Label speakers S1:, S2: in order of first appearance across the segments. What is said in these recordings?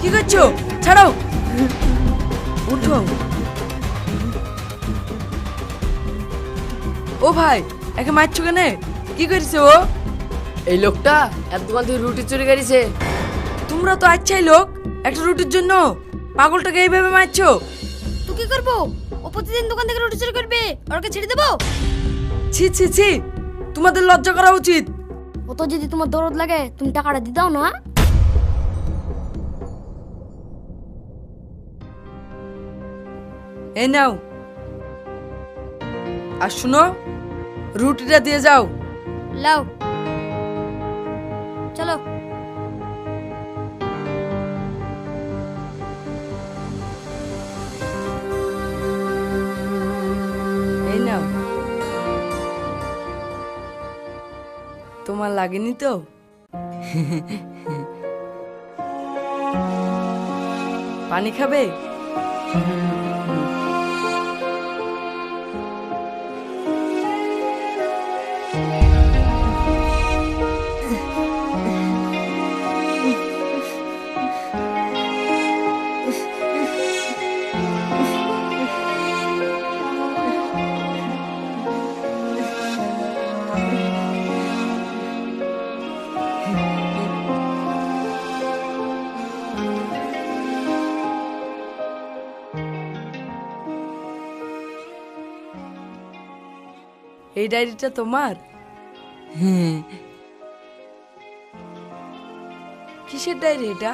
S1: কি করছো? ছাড়ো, উঠো। ও ভাই, একে মারছো কেন? কি করেছে ও?
S2: এই লোকটা এত দোকান থেকে রুটি চুরি করেছে।
S1: তোমরা তো আচ্ছাই লোক, একটা রুটির জন্য পাগলটাকে এইভাবে মারছো।
S3: তুই কি করবো? ও প্রতিদিন দোকান থেকে রুটি চুরি করবে, ওকে ছেড়ে দেবো?
S1: ছি ছি ছি, তোমাদের লজ্জা করা উচিত।
S3: ও তো যদি তোমার দরদ লাগে তুমি টাকাটা দিয়ে দাও না।
S1: এই নাও, আর শুনো, রুটিটা দিয়ে যাও।
S3: লাও, চলো।
S1: এই নাও। তোমার লাগেনি তো? পানি খাবে? এই ডায়েরিটা তোমার? কিসের ডায়েরি এটা?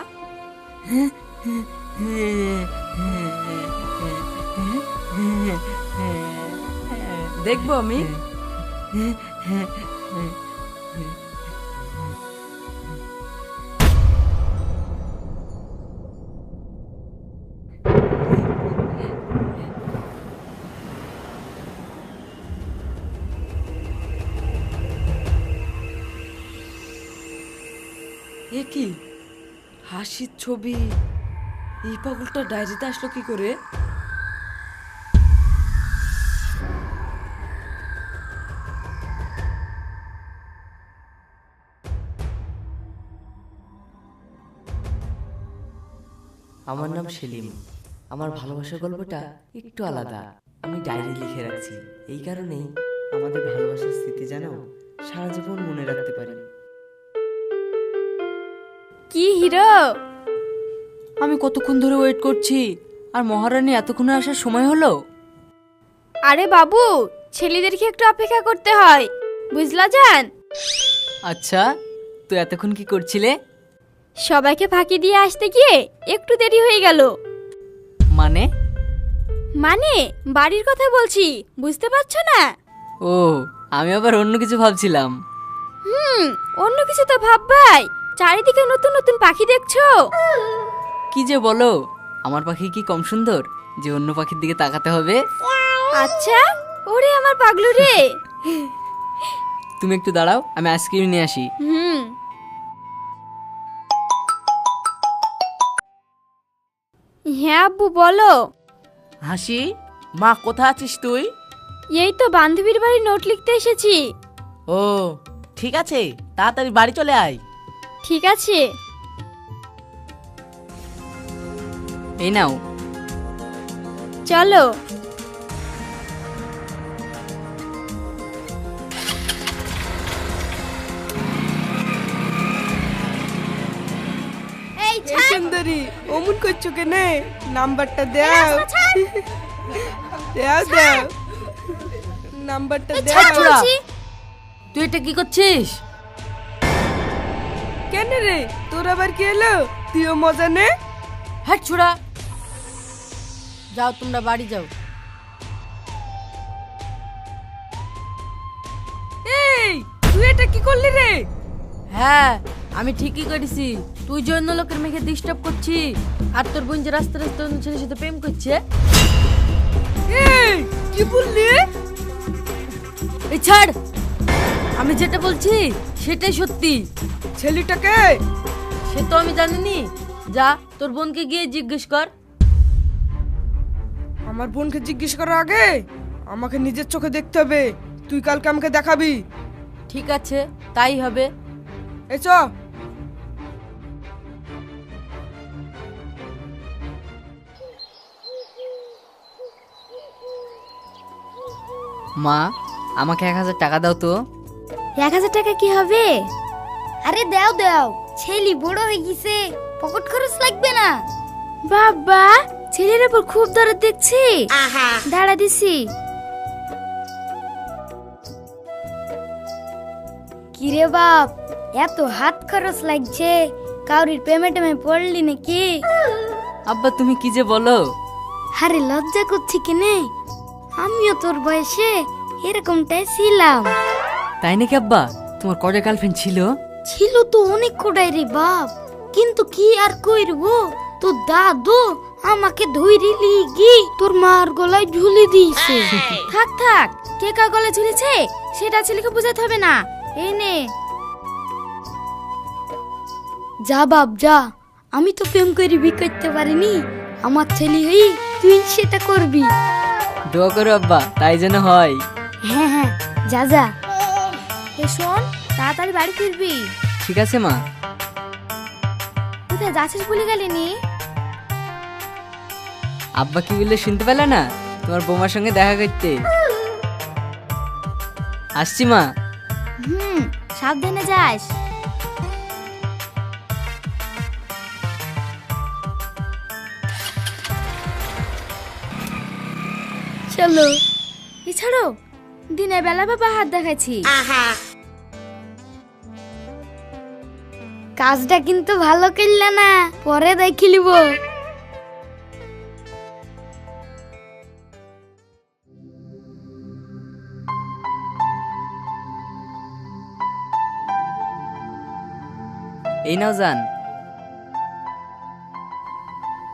S1: দেখবো আমি? এ কি হাসির ছবি? এই পাগলটা ডায়েরিতে আসলো কি করে?
S4: আমার নাম সেলিম। আমার ভালোবাসার গল্পটা একটু আলাদা। আমি ডায়েরি লিখে রাখছি এই কারণেই আমাদের ভালোবাসার স্মৃতি যেন সারা জীবন মনে রাখতে পারি।
S3: কি হিরো?
S5: আমি কতক্ষণ ধরে ওয়েট করছি, আর মহারানী এতক্ষণে আসার সময় হলো?
S3: আরে বাবু, ছেলেদেরকে একটু অপেক্ষা করতে হয়, বুঝলা জান?
S5: আচ্ছা, তো এতক্ষণ কি করছিলে?
S3: সবাইকে ফাঁকি দিয়ে আসতে গিয়ে একটু দেরি হয়ে গেল।
S5: মানে?
S3: মানে বাড়ির কথা বলছি, বুঝতে পারছো না?
S5: ও, আমি আবার অন্য কিছু ভাবছিলাম।
S3: অন্য কিছু তো ভাববাই, চারিদিকে নতুন নতুন পাখি দেখছো।
S5: কি যে বলো, আমার পাখি কি কম সুন্দর যে অন্য পাখির দিকে তাকাতে হবে?
S3: আচ্ছা, ওরে আমার পাগলু রে।
S5: তুমি একটু দাঁড়াও, আমি আইসক্রিম নিয়ে আসি।
S3: হ্যাঁ আব্বু বলো।
S6: হাসি, মা কোথায় আছিস তুই?
S3: এই তো বান্ধবীর বাড়ি নোট লিখতে এসেছি।
S6: ও ঠিক আছে, তাড়াতাড়ি বাড়ি চলে আয়।
S3: ঠিক আছে।
S5: এই নাও।
S3: চলো। এই
S1: সুন্দরী, অমন করছো কেনে? নাম্বারটা দাও। দাও দাও, নাম্বারটা দাও।
S5: তুই এটা কি করছিস?
S1: কেন রে, তোর আবার কি এলো? তুইও মজা নে।
S5: হ্যাঁ ছোড়া, যাও তোমরা বাড়ি যাও।
S1: এই, তুই এটা কি করলি রে?
S5: হ্যাঁ, আমি ঠিকই করেছি। তুই যে অন্য লোকের মেয়েকে ডিস্টার্ব করছি, আর তোর বোন যে রাস্তা রাস্তা অন্য ছেলের সাথে প্রেম করছে।
S1: এই, কি বললি?
S5: এই ছাড়, আমি যেটা বলছি সেটাই সত্যি।
S1: ছেলেটাকে?
S5: সে তো আমি জানিনি। যা তোর বোনকে গিয়ে জিজ্ঞেস কর।
S1: আমার বোনকে জিজ্ঞেস করার আগে আমাকে নিজের চোখে দেখতে হবে। তুই কালকে আমাকে দেখাবি।
S5: ঠিক আছে, তাই হবে।
S1: এই চ।
S2: মা আমাকে 1000 টাকা দাও তো।
S3: 1000 টাকা কি হবে? আরে দাও দাও, ছেলে বড় হয়ে গেছে, পকেট খরচ লাগবে না। বাবা, ছেলের উপর খুব দরদ দেখছি। দাঁড়া দিছি। কিরে বাপ, এত হাত খরচ লাগছে, কাউরির পেমেন্টে পড়লি নাকি?
S2: আব্বা তুমি কি যে বলো।
S3: আরে লজ্জা করছি কেনে, আমিও তোর বয়সে এরকমটাই ছিলাম।
S2: তাই নাকি আব্বা? তোমার কয়টা গার্লফ্রেন্ড ছিল?
S3: ছিল তো অনেক কোটাই রে বাপ, কিন্তু কি আর কইরবো, তোর দাদু আমাকে ধইরি লিগি তোর মার গলায় ঝুলি দিয়েছে। থাক থাক, কে কার গলায় ঝুলেছে সেটা ছেলেকে বোঝাতে হবে না। এই নে। যা বাপ যা, আমি তো প্রেম করে বিয়ে করতে পারিনি, আমার ছেলে হই তুই সেটা করবি।
S2: দোয়া করো আব্বা, তাই যেন হয়।
S3: হ্যাঁ হ্যাঁ, যা যা। এ শোন, তাড়াতাড়ি বাড়ি ফিরবি।
S2: ঠিক আছে মা।
S3: কোথায় যাচ্ছিস বলে গেলি নি?
S2: আব্বা কি বললে শুনতে পেলে না? তোমার বৌমার সঙ্গে দেখা করতে আসছি মা।
S3: সাবধানে যাস। চলো। এছাড়ো দিনের বেলা বাবা হাত দেখাচ্ছি। কাজটা কিন্তু ভালো করলে না, পরে দেখি লিব।
S2: এই নাও যান।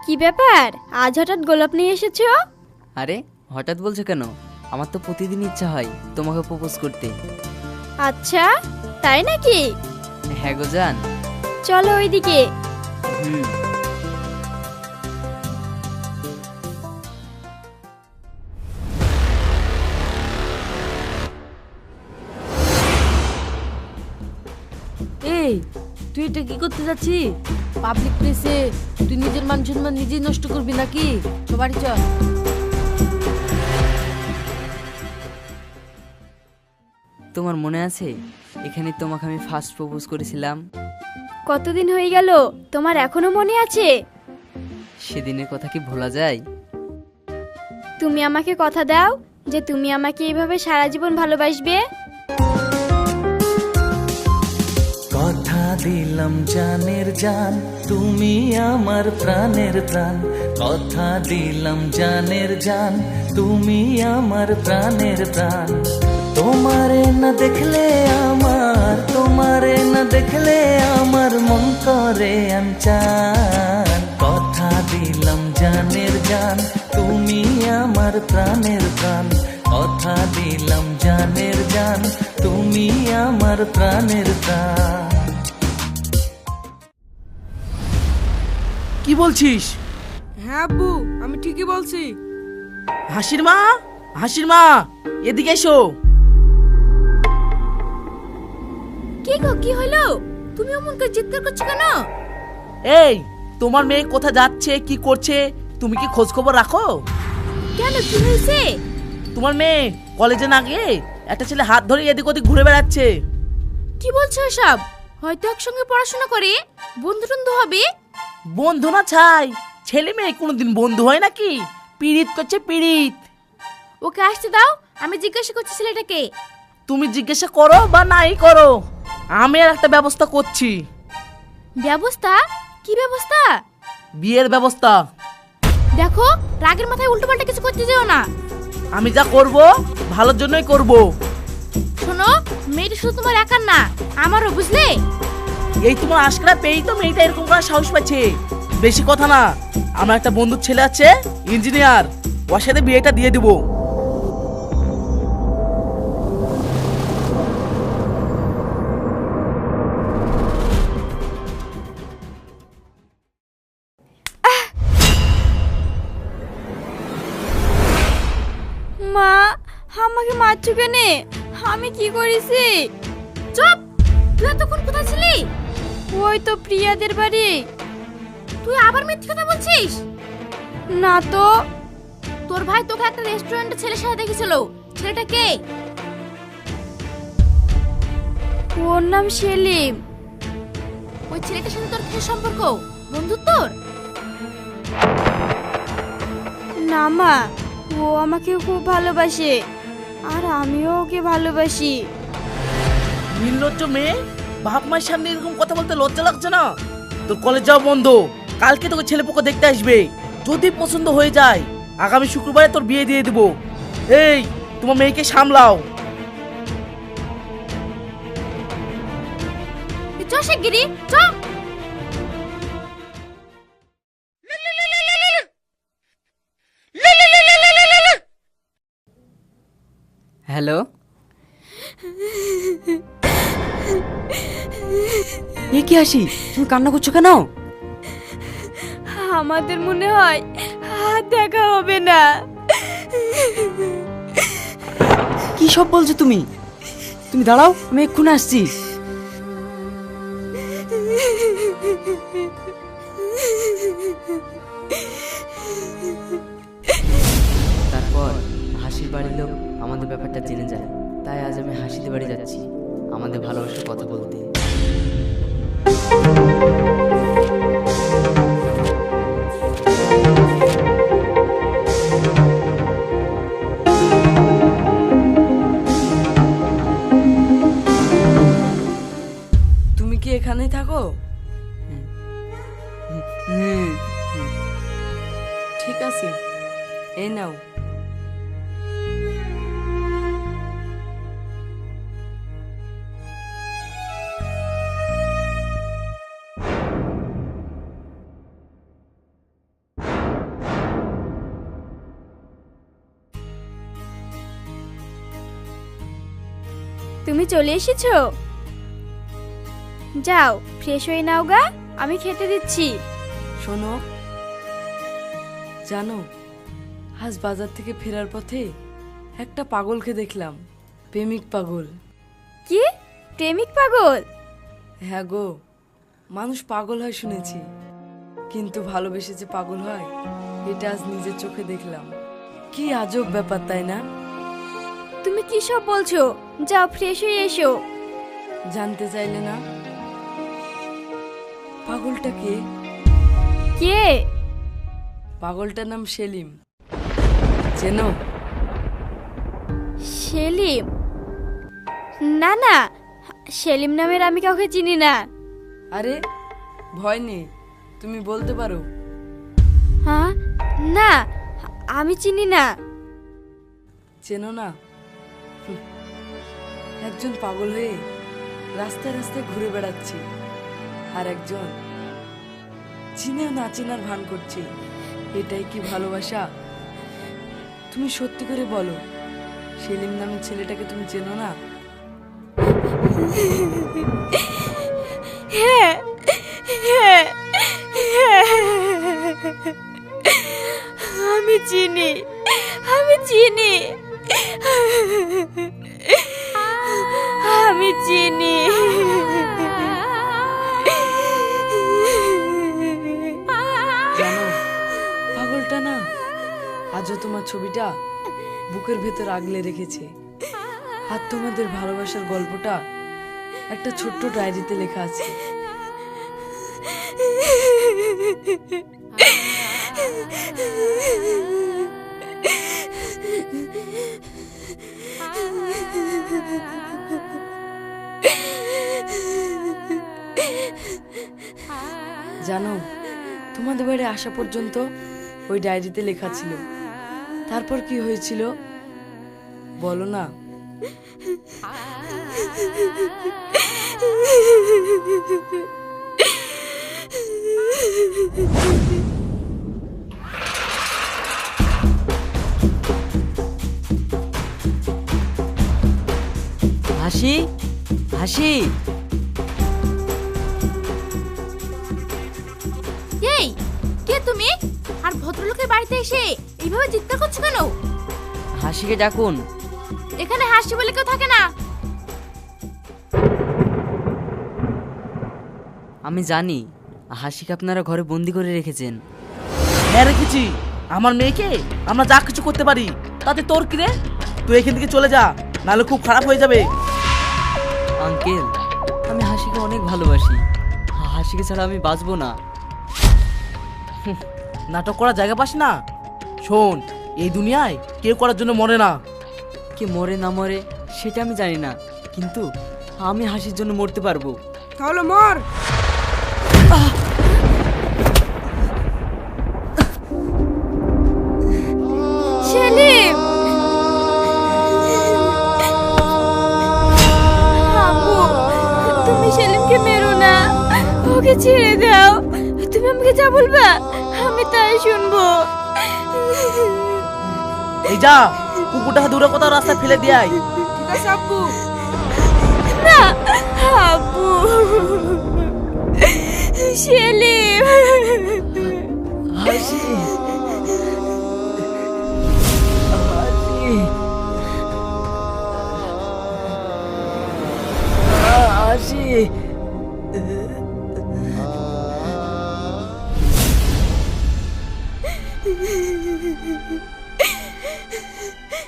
S3: কি ব্যাপার, আজ হঠাৎ গোলাপ নিয়ে এসেছো?
S2: আরে হঠাৎ বলছো কেন? আমার তো প্রতিদিন ইচ্ছা হয় তোমাকে প্রপোজ করতে।
S3: আচ্ছা, তাই নাকি?
S2: হ্যাঁ গো জান।
S3: চলো ওইদিকে।
S2: হুম।
S5: এই তুই এটা কি করতে যাচ্ছি? পাবলিক প্লেসে তুই নিজের মান সম্মান নিজেই নষ্ট করবি নাকি? বাড়ি চল।
S2: তোমার মনে আছে এখানে তোমাকে আমি ফার্স্ট প্রপোজ করেছিলাম?
S3: কতদিন হয়ে গেল, তোমার এখনো মনে আছে?
S2: সেদিনের কথা কি ভোলা যায়?
S3: তুমি আমাকে কথা দাও যে তুমি আমাকে এইভাবে সারা জীবন ভালোবাসবে।
S7: কথা দিলাম জানের জান, তুমি আমার প্রাণের প্রাণ। কথা দিলাম জানের জান, তুমি আমার প্রাণের প্রাণ। তোমারে না দেখলে আমার, তোমারে না দেখলে আমার মন করে আনচান। কথা দিলাম জানের জান, তুমি আমার প্রাণের প্রাণ। কথা দিলাম জানের জান, তুমি আমার প্রাণের প্রাণ।
S6: কি বলছিস?
S5: হ্যাঁ আব্বু, আমি ঠিকই বলছি।
S6: হাসির মা, হাসির মা, এদিকে এসো।
S3: কি গো, কি হলো? তুমি অমন করে চিৎকার করছো কেন?
S6: এই তোমার মেয়ে কোথায় যাচ্ছে, কি করছে, তুমি কি খোঁজ খবর রাখো?
S3: কেন, কি হয়েছে?
S6: তোমার মেয়ে কলেজে না গিয়ে একটা ছেলে হাত ধরে এদিক ওদিক ঘুরে বেড়াচ্ছে।
S3: কি বলছো এসব? হয়তো একসঙ্গে পড়াশোনা করে বন্ধু টন্ধু হবে।
S6: বন্ধু না ছাই, ছেলে মেয়ে কোনোদিন বন্ধু হয় নাকি? পীড়িত করছে পীড়িত।
S3: ওকে আসতে দাও, আমি জিজ্ঞাসা করছি ছেলেটাকে।
S6: তুমি জিজ্ঞাসা করো বা নাই করো, আমি আর একটা ব্যবস্থা করছি।
S3: ব্যবস্থা? কি ব্যবস্থা?
S6: বিয়ের ব্যবস্থা।
S3: দেখো, রাগের মাথায় উল্টোপাল্টা কিছু করতে যেও না।
S6: আমি যা করব ভালোর জন্যই করব।
S3: শোনো, মেয়েটা শুধু তোমার একার না, আমারও, বুঝলে?
S6: এই তোমার আশকারা পেয়েই তো মেয়েটা এরকম করার সাহস পাচ্ছে। বেশি কথা না, আমার একটা বন্ধুর ছেলে আছে ইঞ্জিনিয়ার, ওর সাথে বিয়েটা দিয়ে দিব।
S3: মা, আমাকে মারছো কেন? আমি কি করেছি? চুপ! তুই এতক্ষণ কোথায় ছিলি? ওই তো প্রিয়াদের বাড়ি। তুই আবার মিথ্যে কথা বলছিস? না তো। তোর ভাই তোকে একটা রেস্টুরেন্টে ছেলের সাথে দেখেছিল, ছেলেটা কে? ওর নাম সেলিম। ওই ছেলেটার সাথে তোর কি সম্পর্ক? বন্ধুত্বর? না মা, ও আমাকে খুব ভালোবাসে আর আমিও ওকে ভালোবাসি।
S6: নির্লজ্জ মেয়ে, বাপ মায়ের সামনে এরকম কথা বলতে লজ্জা লাগছে না? তোর কলেজ যাওয়া বন্ধ, কালকে তোকে ছেলেপক্ষ দেখতে আসবে। যদি পছন্দ হয়ে যায় আগামী শুক্রবারে তোর বিয়ে দিয়ে দেবো। এই, তোমার মেয়েকে সামলাও।
S3: চ শিগগিরি চ।
S2: হ্যালো, এ কি হাসি, তুমি কান্না করছো কেন?
S3: আমাদের মনে হয় আর দেখা হবে না।
S2: কি সব বলছো তুমি? তুমি দাঁড়াও, আমি এক্ষুনি আসছি। তারপর হাসির বাড়ির লোক আমাদের ব্যাপারটা জেনে যায়, তাই আজ আমি হাসিতে বাড়ি যাচ্ছি আমাদের ভালোবাসার কথা বলতে।
S1: তুমি কি এখানেই থাকো? ঠিক আছে, এই নাও।
S3: তুমি চলে এসেছো? যাও ফ্রেশ হয়ে নাও গা, আমি খেতে দিচ্ছি।
S1: শোনো, জানো আজ বাজার থেকে ফেরার পথে একটা পাগলকে দেখলাম। প্রেমিক পাগল।
S3: কি প্রেমিক পাগল?
S1: হ্যাঁ গো, মানুষ পাগল হয় শুনেছি, কিন্তু ভালোবেসে যে পাগল হয় এটা আজ নিজের চোখে দেখলাম। কি আজব ব্যাপার, তাই না?
S3: তুমি কি সব বলছো? যাও ফ্রেশ হয়ে এসো।
S1: জানতে চাইলে না পাগলটা কে?
S3: কে?
S1: পাগলটার নাম সেলিম, চেনো?
S3: সেলিম? না না, সেলিম নামের আমি কাউকে চিনি না।
S1: আরে ভয় নেই, তুমি বলতে পারো।
S3: হ্যাঁ না, আমি চিনি না।
S1: চেনো না? একজন পাগল হয়ে রাস্তায় রাস্তায় ঘুরে বেড়াচ্ছে, আর একজন চিনেও না চেনার ভান করছে। এটাই কি ভালোবাসা? তুমি সত্যি করে বলো, সেলিম নামের ছেলেটাকে তুমি চেনো না?
S3: হ্যাঁ হ্যাঁ হ্যাঁ, আমি চিনি, আমি চিনি, আমি চিনি।
S1: জানো, পাগলটা না আজও তোমার ছবিটা বুকের ভেতর আগলে রেখেছে, আর তোমাদের ভালোবাসার গল্পটা একটা ছোট্ট ডায়েরিতে লেখা আছে। জানো, তোমাদের বাড়ি আসা পর্যন্ত ওই ডায়েরিতে লেখা ছিল। তারপর কি হয়েছিল বলো না?
S2: হাসি, হাসি,
S3: এই কে তুমি? আর ভদ্রলোকের বাড়িতে এসে এইভাবে চিৎকার করছো কেন?
S2: হাসিকে ডাকুন।
S3: এখানে হাসি বলে কেউ থাকে না।
S2: আমি জানি হাসিকে আপনারা ঘরে বন্দি করে রেখেছেন।
S6: হ্যাঁ রেখেছি। আমার মেয়েকে আমরা যা কিছু করতে পারি, তাতে তোর কি রে? তুই তুই এখান থেকে চলে যা, নাহলে খুব খারাপ হয়ে যাবে।
S2: আঙ্কেল, আমি হাসিকে অনেক ভালোবাসি। হাসিকে ছাড়া আমি বাঁচবো না।
S6: নাটক করার জায়গা পাস না? শোন, এই দুনিয়ায় কেউ করার জন্য মরে না।
S2: কে মরে না মরে সেটা আমি জানি না, কিন্তু আমি হাসির জন্য মরতে পারবো।
S1: তাহলে মর।
S3: সেলিম, আম্মু, তুমি সেলিমকে মেরো না, ওকে ছেড়ে দাও। তুমি আমাকে যা বলবা আমি তাই শুনবো।
S6: এই যা, কুকুরটাকে দূরে কোথাও রাস্তায় ফেলে দিয়ে আয়।
S1: ঠিক আছে আব্বু।
S3: না আব্বু, সেলিম।
S2: হাসি, হাসি, হাসি।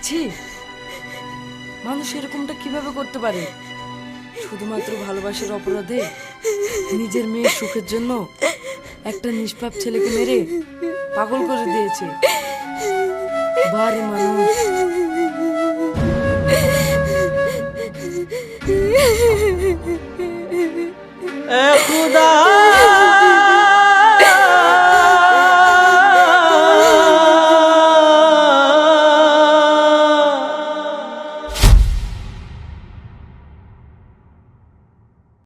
S1: ছি, মানুষ এরকমটা কিভাবে করতে পারে? শুধুমাত্র ভালোবাসার অপরাধে নিজের মেয়ের সুখের জন্য একটা নিষ্পাপ ছেলেকে মেরে পাগল করে দিয়েছে। বারে মানুষ।